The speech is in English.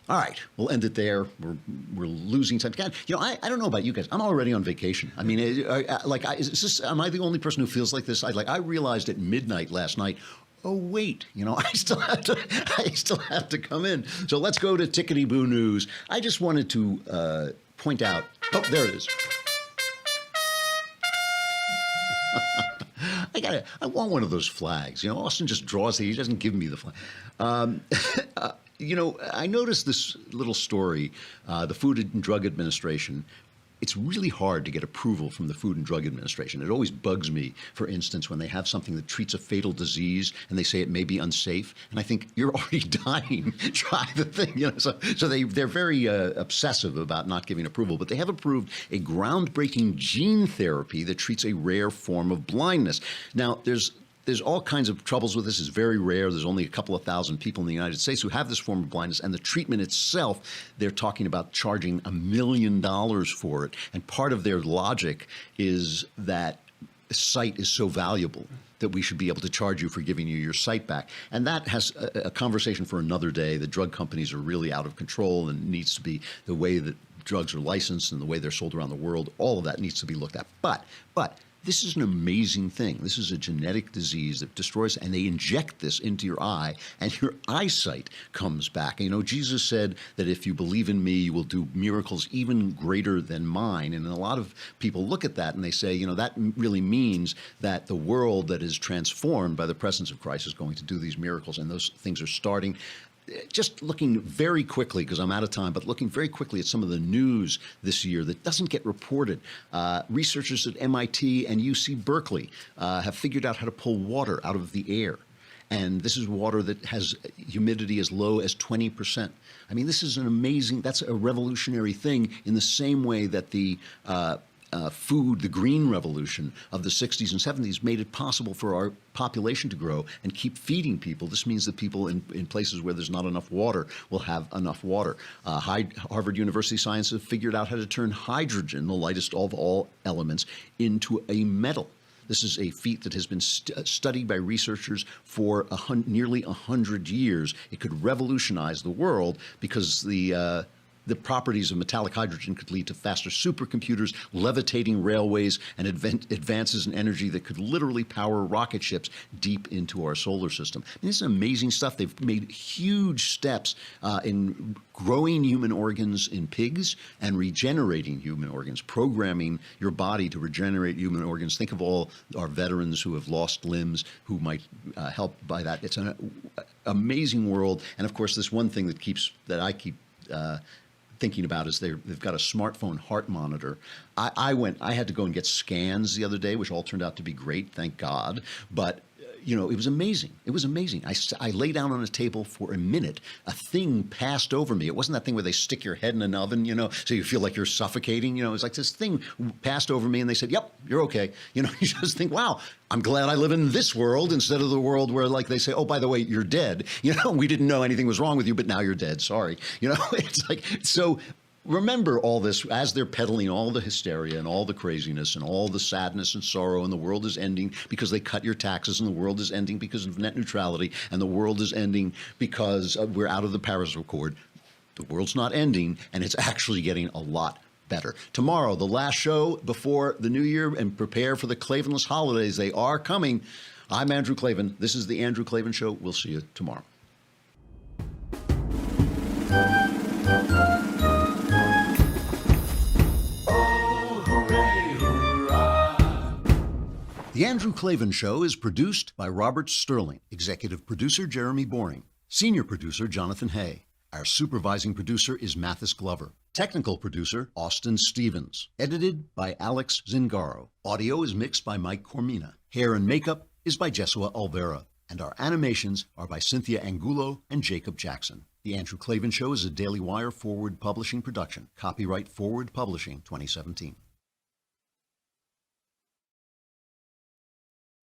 All right, we'll end it there. We're losing time. God, I don't know about you guys. I'm already on vacation. I mean, am I the only person who feels like this? I realized at midnight last night. Oh wait, I still have to come in. So let's go to Tickety-Boo News. I just wanted to point out. Oh, there it is. I want one of those flags. Austin just draws it. He doesn't give me the flag. I noticed this little story, the Food and Drug Administration. It's really hard to get approval from the Food and Drug Administration. It always bugs me, for instance, when they have something that treats a fatal disease and they say it may be unsafe. And I think, you're already dying. Try the thing. So they're very obsessive about not giving approval. But they have approved a groundbreaking gene therapy that treats a rare form of blindness. Now, there's all kinds of troubles with this. It's very rare. There's only a couple of thousand people in the United States who have this form of blindness. And the treatment itself, they're talking about charging $1 million for it. And part of their logic is that sight is so valuable that we should be able to charge you for giving you your sight back. And that has a conversation for another day. The drug companies are really out of control, and it needs to be the way that drugs are licensed and the way they're sold around the world. All of that needs to be looked at. But this is an amazing thing. This is a genetic disease that destroys, and they inject this into your eye, and your eyesight comes back. Jesus said that if you believe in me, you will do miracles even greater than mine. And a lot of people look at that and they say, that really means that the world that is transformed by the presence of Christ is going to do these miracles, and those things are starting. Just looking very quickly, because I'm out of time, but looking very quickly at some of the news this year that doesn't get reported. Researchers at MIT and UC Berkeley have figured out how to pull water out of the air. And this is water that has humidity as low as 20%. I mean, this is that's a revolutionary thing, in the same way that the the green revolution of the 60s and 70s made it possible for our population to grow and keep feeding people. This means that people in places where there's not enough water will have enough water. Harvard University scientists have figured out how to turn hydrogen, the lightest of all elements, into a metal. This is a feat that has been studied by researchers for nearly 100 years. It could revolutionize the world because the properties of metallic hydrogen could lead to faster supercomputers, levitating railways, and advances in energy that could literally power rocket ships deep into our solar system. This is amazing stuff. They've made huge steps in growing human organs in pigs and regenerating human organs, programming your body to regenerate human organs. Think of all our veterans who have lost limbs, who might help by that. It's an amazing world. And of course, this one thing that I keep thinking about is they've got a smartphone heart monitor. I had to go and get scans the other day, which all turned out to be great, thank God. But it was amazing. It was amazing. I lay down on a table for a minute. A thing passed over me. It wasn't that thing where they stick your head in an oven, so you feel like you're suffocating. It's like this thing passed over me, and they said, "Yep, you're okay." You just think, "Wow, I'm glad I live in this world instead of the world where, like, they say, oh, by the way, you're dead. We didn't know anything was wrong with you, but now you're dead. Sorry." It's like, so remember all this as they're peddling all the hysteria and all the craziness and all the sadness and sorrow, and the world is ending because they cut your taxes, and the world is ending because of net neutrality, and the world is ending because we're out of the Paris Accord. The world's not ending, and it's actually getting a lot better. Tomorrow, the last show before the new year, and prepare for the Klavanless holidays. They are coming. I'm Andrew Klavan. This is the Andrew Klavan Show. We'll see you tomorrow. The Andrew Klavan Show is produced by Robert Sterling, executive producer Jeremy Boring, senior producer Jonathan Hay. Our supervising producer is Mathis Glover. Technical producer Austin Stevens. Edited by Alex Zingaro. Audio is mixed by Mike Cormina. Hair and makeup is by Jesua Olvera. And our animations are by Cynthia Angulo and Jacob Jackson. The Andrew Klavan Show is a Daily Wire Forward Publishing production. Copyright Forward Publishing 2017.